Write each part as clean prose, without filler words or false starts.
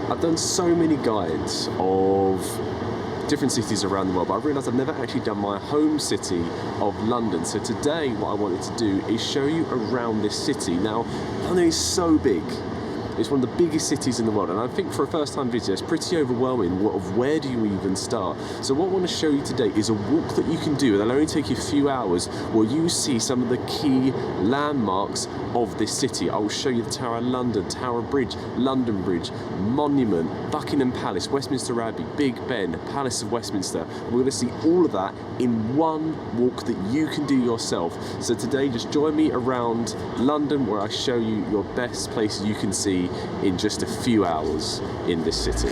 I've done so many guides of different cities around the world, but I've realised I've never actually done my home city of London. So today what I wanted to do is show you around this city. Now, London is so big. It's one of the biggest cities in the world, and I think for a first-time visitor it's pretty overwhelming of where do you even start. So what I want to show you today is a walk that you can do, and it'll only take you a few hours, where you see some of the key landmarks of this city. I will show you the Tower of London, Tower Bridge, London Bridge, Monument, Buckingham Palace, Westminster Abbey, Big Ben, Palace of Westminster. We're going to see all of that in one walk that you can do yourself. So today just join me around London, where I show you your best places you can see in just a few hours in this city.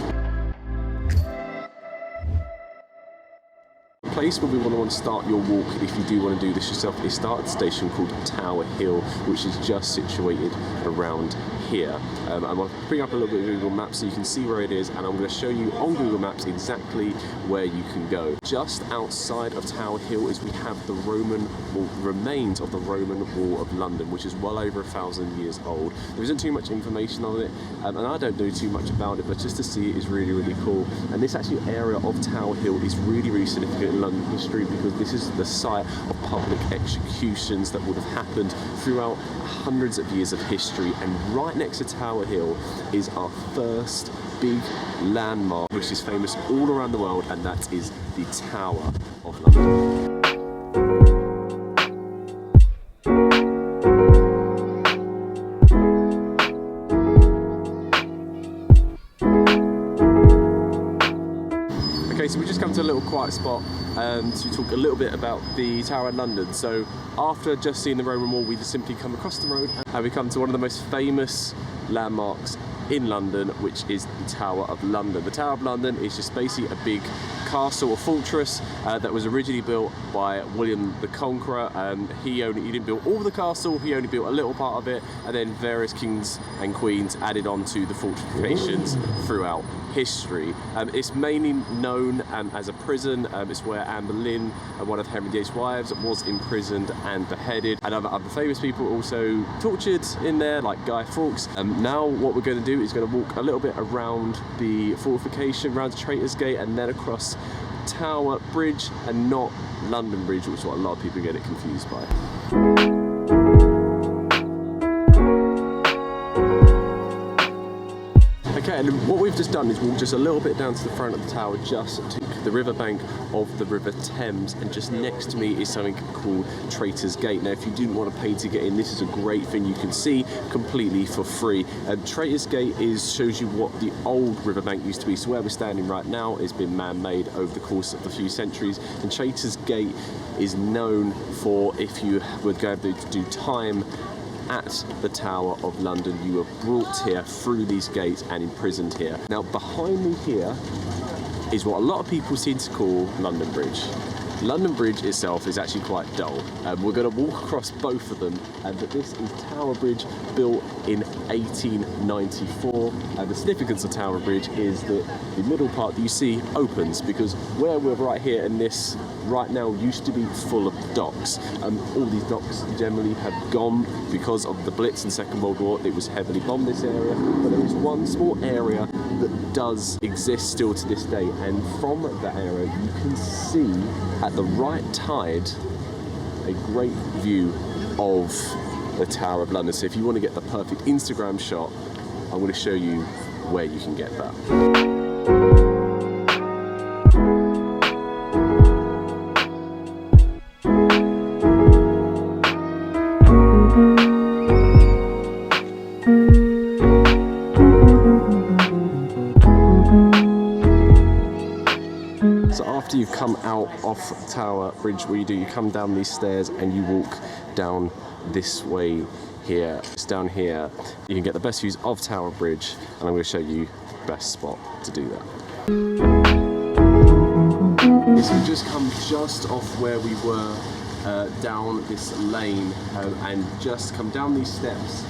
The place where we want to start your walk, if you do want to do this yourself, is start at a station called Tower Hill, which is just situated around here. I'll bring up a little bit of Google Maps so you can see where it is, and I'm going to show you on Google Maps exactly where you can go. Just outside of Tower Hill is we have the remains of the Roman Wall of London, which is well over 1,000 years old. There isn't too much information on it, and I don't know too much about it, but just to see it is really, really cool. And this actually area of Tower Hill is really, really significant in London history, because this is the site of public executions that would have happened throughout hundreds of years of history. And right next to Tower Hill is our first big landmark, which is famous all around the world, and that is the Tower of London. Okay, so we just come to a little quiet spot to talk a little bit about the Tower of London. So after just seeing the Roman Wall, we just simply come across the road and we come to one of the most famous landmarks in London, which is the Tower of London. The Tower of London is just basically a big castle or fortress that was originally built by William the Conqueror. He didn't build all of the castle, he only built a little part of it, and then various kings and queens added on to the fortifications throughout history. It's mainly known as a prison. It's where Anne Boleyn, one of Henry VIII's wives, was imprisoned and beheaded, and other famous people also tortured in there, like Guy Fawkes. Now what we're going to do is going to walk a little bit around the fortification, around the Traitors' Gate, and then across Tower Bridge, and not London Bridge, which is what a lot of people get it confused by. Okay, and what we've just done is walk just a little bit down to the front of the tower, just to the riverbank of the River Thames, and just next to me is something called Traitors' Gate. Now, if you didn't want to pay to get in, this is a great thing you can see completely for free. Traitors' Gate shows you what the old riverbank used to be. So where we're standing right now has been man-made over the course of a few centuries, and Traitors' Gate is known for, if you were going to do time at the Tower of London, you were brought here through these gates and imprisoned here. Now behind me here is what a lot of people seem to call London Bridge. London Bridge itself is actually quite dull. We're going to walk across both of them, but this is Tower Bridge, built in 1894. The significance of Tower Bridge is that the middle part that you see opens, because where we're right here in this right now used to be full of docks. All these docks generally have gone because of the Blitz and Second World War. It was heavily bombed, this area, but there is one small area that does exist still to this day, and from that area you can see at the right tide a great view of the Tower of London. So if you want to get the perfect Instagram shot, I'm going to show you where you can get that. After you've come out off Tower Bridge, what you come down these stairs and you walk down this way here. It's down here you can get the best views of Tower Bridge, and I'm going to show you the best spot to do that. So we've just come just off where we were down this lane and just come down these steps.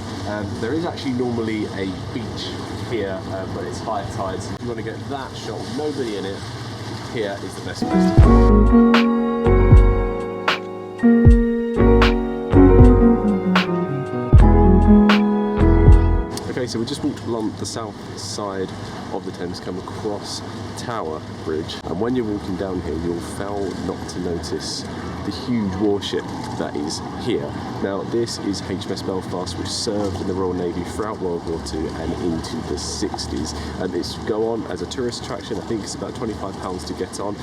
There is actually normally a beach here, but it's high tide, so if you want to get that shot with nobody in it, here is the best place to go. Okay, so we just walked along the south side of the Thames, come across Tower Bridge, and when you're walking down here, you'll fail not to notice the huge warship that is here. Now, this is HMS Belfast, which served in the Royal Navy throughout World War II and into the 60s. And it's go on as a tourist attraction. I think it's about £25 to get on.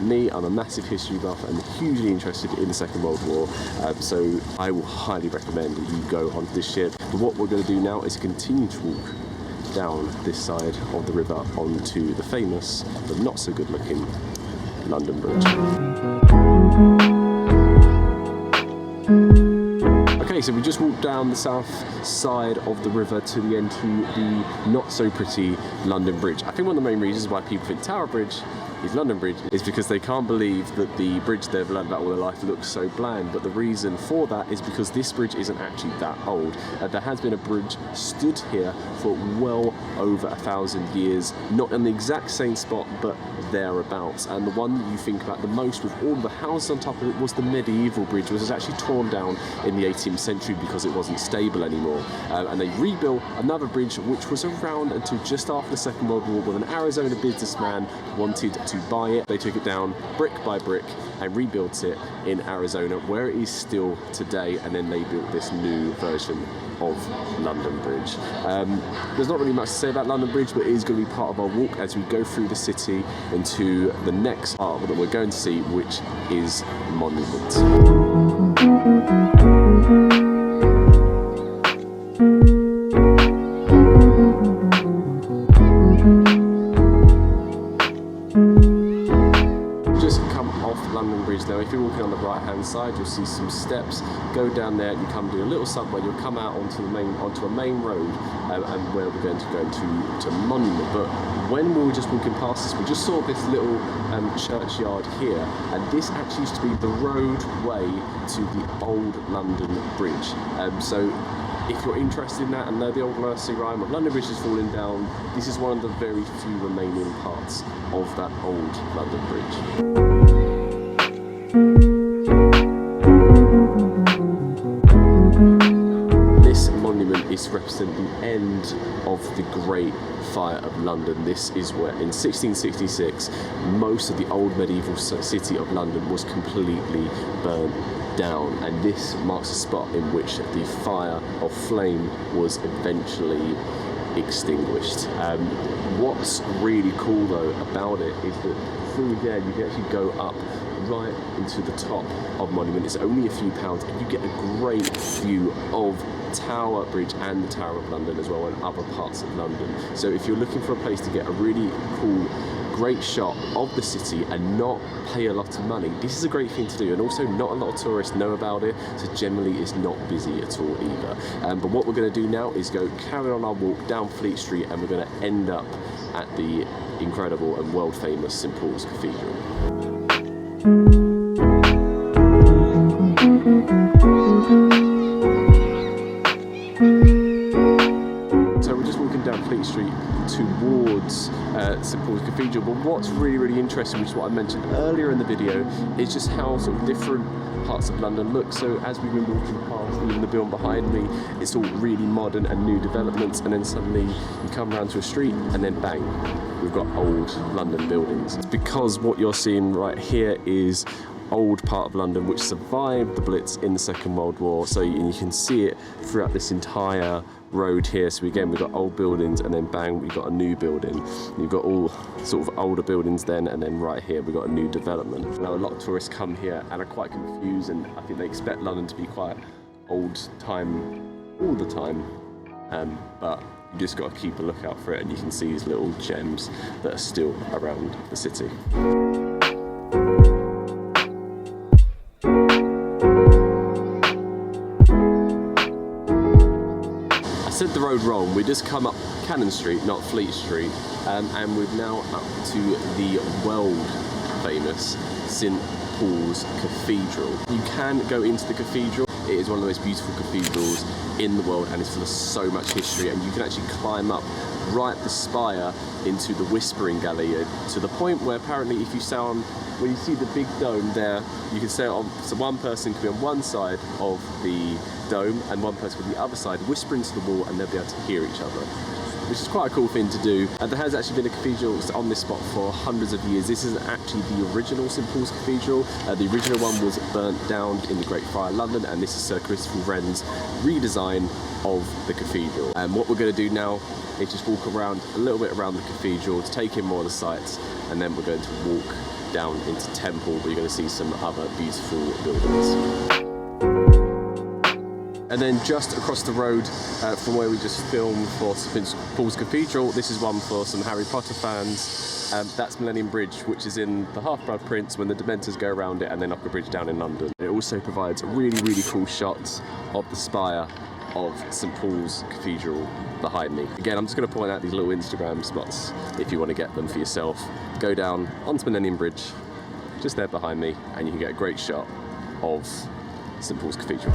Me, I'm a massive history buff and hugely interested in the Second World War, so I will highly recommend that you go onto this ship. But what we're going to do now is continue to walk down this side of the river onto the famous but not so good looking London Bridge. Okay, so we just walked down the south side of the river to the end to the not so pretty London Bridge. I think one of the main reasons why people think Tower Bridge is London Bridge is because they can't believe that the bridge they've learned about all their life looks so bland. But the reason for that is because this bridge isn't actually that old. There has been a bridge stood here for well over 1,000 years, not in the exact same spot, but thereabouts. And the one that you think about the most with all the houses on top of it was the medieval bridge, which was actually torn down in the 18th century because it wasn't stable anymore. And they rebuilt another bridge which was around until just after the Second World War, when an Arizona businessman wanted to buy it. They took it down brick by brick and rebuilt it in Arizona, where it is still today, and then they built this new version of London Bridge. There's not really much to say about London Bridge, but it is going to be part of our walk as we go through the city into the next part that we're going to see, which is Monument. Now, if you're walking on the right hand side, you'll see some steps. Go down there, you come to a little subway, you'll come out onto a main road, and where we're going to go to Monument. But when we were just walking past this, we just saw this little churchyard here, and this actually used to be the roadway to the old London Bridge. So if you're interested in that and know the old nursery rhyme of London Bridge is falling down, this is one of the very few remaining parts of that old London Bridge. This monument is representing the end of the Great Fire of London. This is where in 1666 most of the old medieval city of London was completely burnt down, and this marks a spot in which the fire of flame was eventually extinguished. What's really cool though about it is that through there you can actually go up right into the top of Monument. It's only a few pounds, and you get a great view of Tower Bridge and the Tower of London as well, and other parts of London. So if you're looking for a place to get a really cool, great shot of the city and not pay a lot of money, this is a great thing to do. And also, not a lot of tourists know about it, so generally it's not busy at all either. But what we're going to do now is go carry on our walk down Fleet Street, and we're going to end up at the incredible and world famous St Paul's Cathedral. So we're just walking down Fleet Street towards St Paul's Cathedral, but what's really interesting, which is what I mentioned earlier in the video, is just how sort of different parts of London look. So as we've been walking past, even the building behind me, it's all really modern and new developments, and then suddenly you come around to a street and then bang, we've got old London buildings. It's because what you're seeing right here is old part of London which survived the Blitz in the Second World War, so you can see it throughout this entire road here. So again, we've got old buildings, and then bang, we've got a new building. You've got all sort of older buildings then, and then right here we've got a new development. Now, a lot of tourists come here and are quite confused, and I think they expect London to be quite old time all the time, but you just got to keep a lookout for it, and you can see these little gems that are still around the city. I said the road wrong. We just come up Cannon Street, not Fleet Street, and we're now up to the world famous St Paul's Cathedral. You can go into the cathedral It is one of the most beautiful cathedrals in the world, and it's full of so much history, and you can actually climb up right the spire into the Whispering Gallery, to the point where apparently if you stay on, when you see the big dome there, you can stay on, so one person can be on one side of the dome and one person on the other side, whispering to the wall, and they'll be able to hear each other, which is quite a cool thing to do. There has actually been a cathedral on this spot for hundreds of years. This isn't actually the original St Paul's Cathedral. The original one was burnt down in the Great Fire of London, and this is Sir Christopher Wren's redesign of the cathedral. And what we're going to do now is just walk around a little bit around the cathedral to take in more of the sights, and then we're going to walk down into Temple, where you're going to see some other beautiful buildings. And then just across the road from where we just filmed for St Paul's Cathedral, this is one for some Harry Potter fans. That's Millennium Bridge, which is in the Half-Blood Prince when the Dementors go around it and then up a bridge down in London. It also provides really, really cool shots of the spire of St Paul's Cathedral behind me. Again, I'm just going to point out these little Instagram spots if you want to get them for yourself. Go down onto Millennium Bridge, just there behind me, and you can get a great shot of St Paul's Cathedral.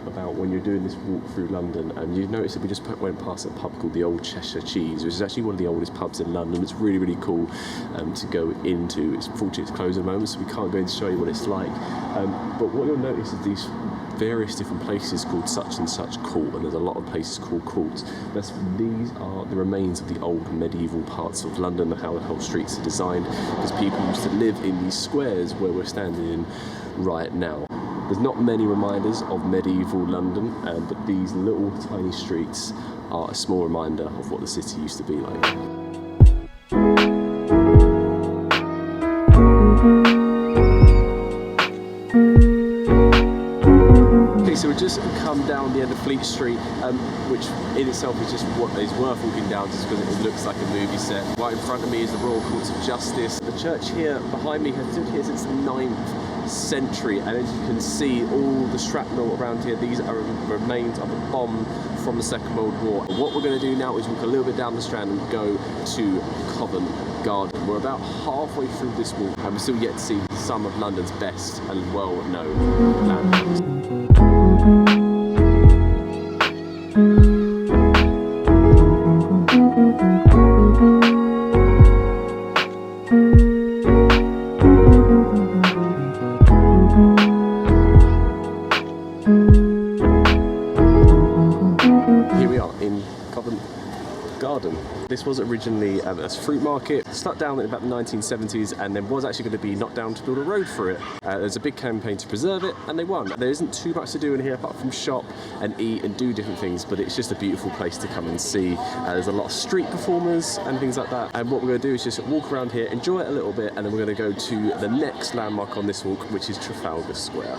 About when you're doing this walk through London, and you notice that we just went past a pub called the Old Cheshire Cheese, which is actually one of the oldest pubs in London. It's really, really cool to go into. It's fortunately it's closed at the moment, so we can't go in to show you what it's like. But what you'll notice is these various different places called such and such court, and there's a lot of places called courts. These are the remains of the old medieval parts of London, how the whole streets are designed, because people used to live in these squares where we're standing in right now. There's not many reminders of medieval London, but these little tiny streets are a small reminder of what the city used to be like. Okay, so we've just come down the end of Fleet Street, which in itself is just what is worth walking down just because it looks like a movie set. Right in front of me is the Royal Courts of Justice. The church here behind me has stood here since the 9th century, and as you can see, all the shrapnel around here, these are remains of a bomb from the Second World War. What we're going to do now is walk a little bit down the Strand and go to Covent Garden. We're about halfway through this walk, and we're still yet to see some of London's best and well-known landmarks. This was originally a fruit market, shut down in about the 1970s, and then was actually going to be knocked down to build a road for it. There's a big campaign to preserve it, and they won. There isn't too much to do in here apart from shop and eat and do different things, but it's just a beautiful place to come and see. There's a lot of street performers and things like that, and what we're going to do is just walk around here, enjoy it a little bit, and then we're going to go to the next landmark on this walk, which is Trafalgar Square.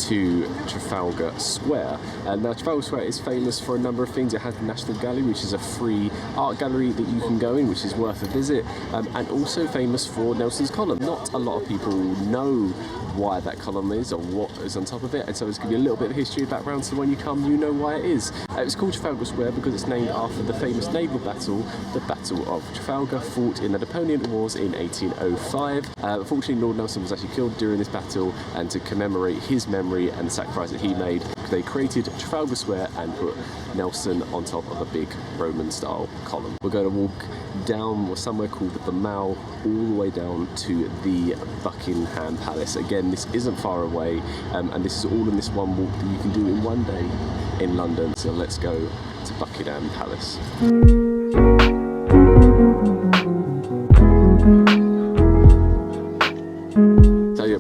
To Trafalgar Square. Now Trafalgar Square is famous for a number of things. It has the National Gallery, which is a free art gallery that you can go in, which is worth a visit, and also famous for Nelson's column. Not a lot of people know why that column is or what is on top of it, and so it's going to be a little bit of history background, so when you come you know why it is. It's called Trafalgar Square because it's named after the famous naval battle, the Battle of Trafalgar, fought in the Napoleonic Wars in 1805. Unfortunately, Lord Nelson was actually killed during this battle, and to commemorate his memory and the sacrifice that he made, they created Trafalgar Square and put Nelson on top of a big Roman-style column. We're going to walk down somewhere called the Mall, all the way down to the Buckingham Palace. Again, this isn't far away, and this is all in this one walk that you can do in one day in London. So let's go to Buckingham Palace.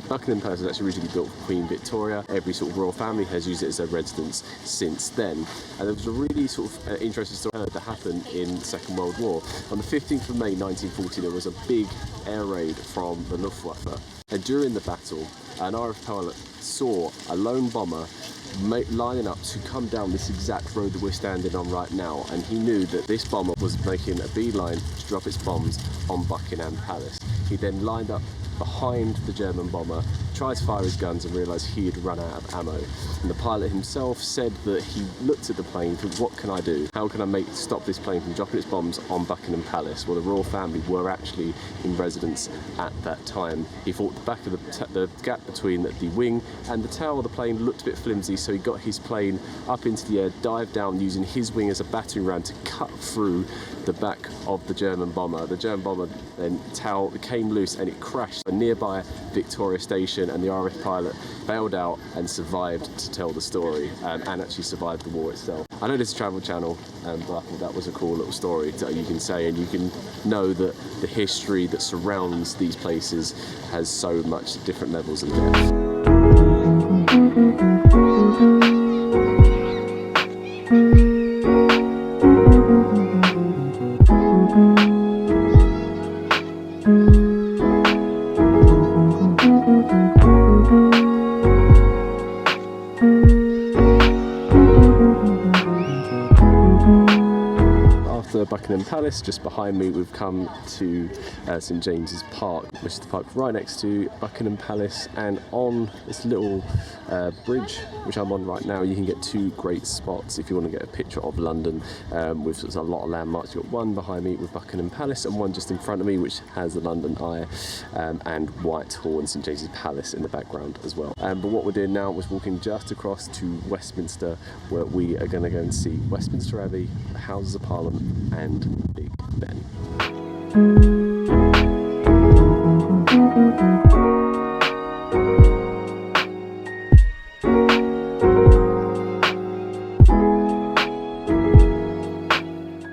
Buckingham Palace was actually originally built for Queen Victoria. Every sort of royal family has used it as their residence since then. And there was a really sort of interesting story that happened in the Second World War. On the 15th of May 1940, there was a big air raid from the Luftwaffe And during the battle, an RAF pilot saw a lone bomber lining up to come down this exact road that we're standing on right now, and he knew that this bomber was making a beeline to drop its bombs on Buckingham Palace. He then lined up behind the German bomber, tried to fire his guns and realised he had run out of ammo. And the pilot himself said that he looked at the plane and thought, what can I do? How can I stop this plane from dropping its bombs on Buckingham Palace? Well, the royal family were actually in residence at that time. He thought the back of the gap between the wing and the tail of the plane looked a bit flimsy, so he got his plane up into the air, dived down using his wing as a battering ram to cut through the back of the German bomber. The German bomber then tail came loose and it crashed a nearby Victoria Station, and the RAF pilot bailed out and survived to tell the story, and actually survived the war itself. I know this is a travel channel, but I thought that was a cool little story that you can say, and you can know that the history that surrounds these places has so much different levels of depth. Buckingham Palace, just behind me we've come to St James's Park, which is the park right next to Buckingham Palace, and on this little bridge which I'm on right now you can get two great spots if you want to get a picture of London with a lot of landmarks. You've got one behind me with Buckingham Palace and one just in front of me which has the London Eye and Whitehall and St James's Palace in the background as well. But what we're doing now was walking just across to Westminster, where we are going to go and see Westminster Abbey, the Houses of Parliament and Big Ben.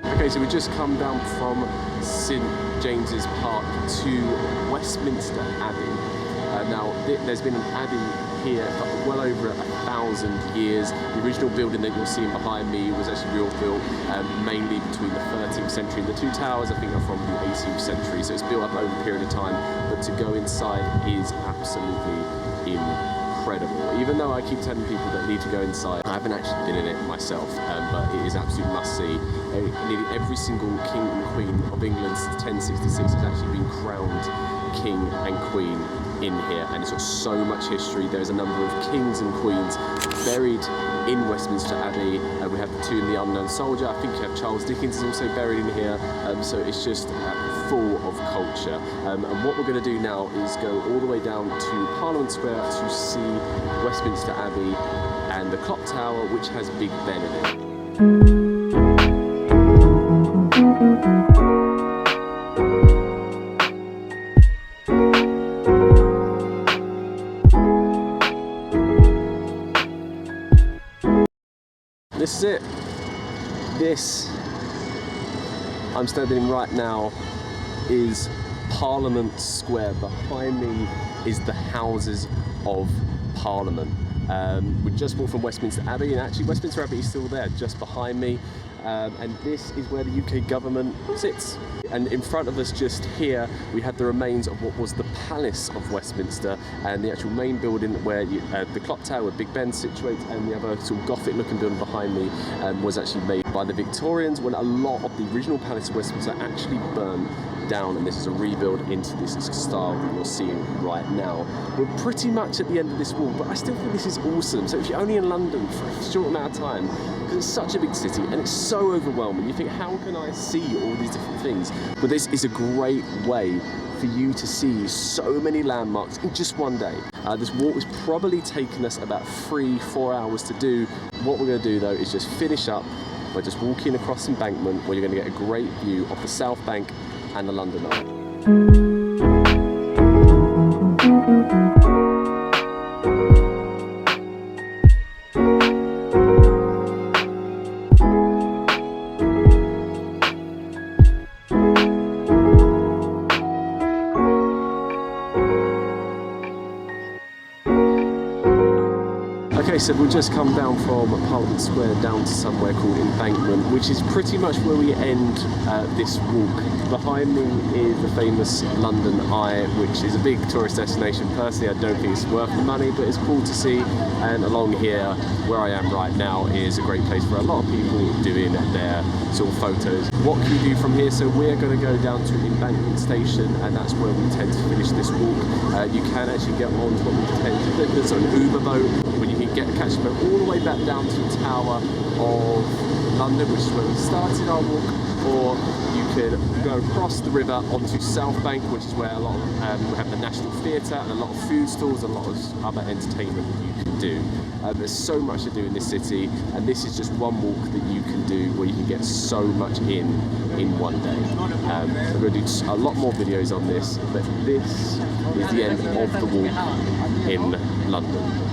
Okay, so we just come down from St James's Park to Westminster Abbey. Now, there's been an abbey here for well over 1,000 years. The original building that you're seeing behind me was actually built mainly between the 13th century, and the two towers I think are from the 18th century, so it's built up over a period of time, but to go inside is absolutely incredible. Even though I keep telling people that need to go inside, I haven't actually been in it myself, but it is absolute must-see. Nearly every single king and queen of England since 1066 has actually been crowned king and queen in here, and it's got so much history. There's a number of kings and queens buried in Westminster Abbey. We have the tomb of the unknown soldier. I think you have Charles Dickens is also buried in here, so it's just full of culture. And what we're going to do now is go all the way down to Parliament Square to see Westminster Abbey and the clock tower, which has Big Ben in it. This is it. This I'm standing in right now is Parliament Square. Behind me is the Houses of Parliament. We just walked from Westminster Abbey, and actually Westminster Abbey is still there just behind me, and this is where the UK government sits. And in front of us just here we had the remains of what was the Palace of Westminster, and the actual main building where the clock tower where Big Ben situates, and the other sort of Gothic looking building behind me was actually made by the Victorians when a lot of the original Palace of Westminster actually burned down, and this is a rebuild into this style that you're seeing right now. We're pretty much at the end of this walk, but I still think this is awesome. So if you're only in London for a short amount of time, because it's such a big city and it's so overwhelming, you think, how can I see all these different things? But this is a great way for you to see so many landmarks in just one day. This walk has probably taken us about 3-4 hours to do. What we're going to do though is just finish up by just walking across Embankment, where you're going to get a great view of the South Bank and the London Eye. Okay, Okay, so we've just come down from Parliament Square down to somewhere called Embankment, which is pretty much where we end this walk. Behind me is the famous London Eye, which is a big tourist destination. Personally, I don't think it's worth the money, but it's cool to see. And along here, where I am right now, is a great place for a lot of people doing their sort of photos. What can you do from here? So we're going to go down to Embankment Station, and that's where we tend to finish this walk. You can actually get on to what we tend to do. There's an Uber boat, when you can catch the boat all the way back down to the Tower of London, which is where we started our walk, or you can go across the river onto South Bank, which is where a lot of, we have the National Theatre and a lot of food stalls, and a lot of other entertainment that you can do. There's so much to do in this city, and this is just one walk that you can do where you can get so much in one day. So we're going to do a lot more videos on this, but this is the end of the walk in London.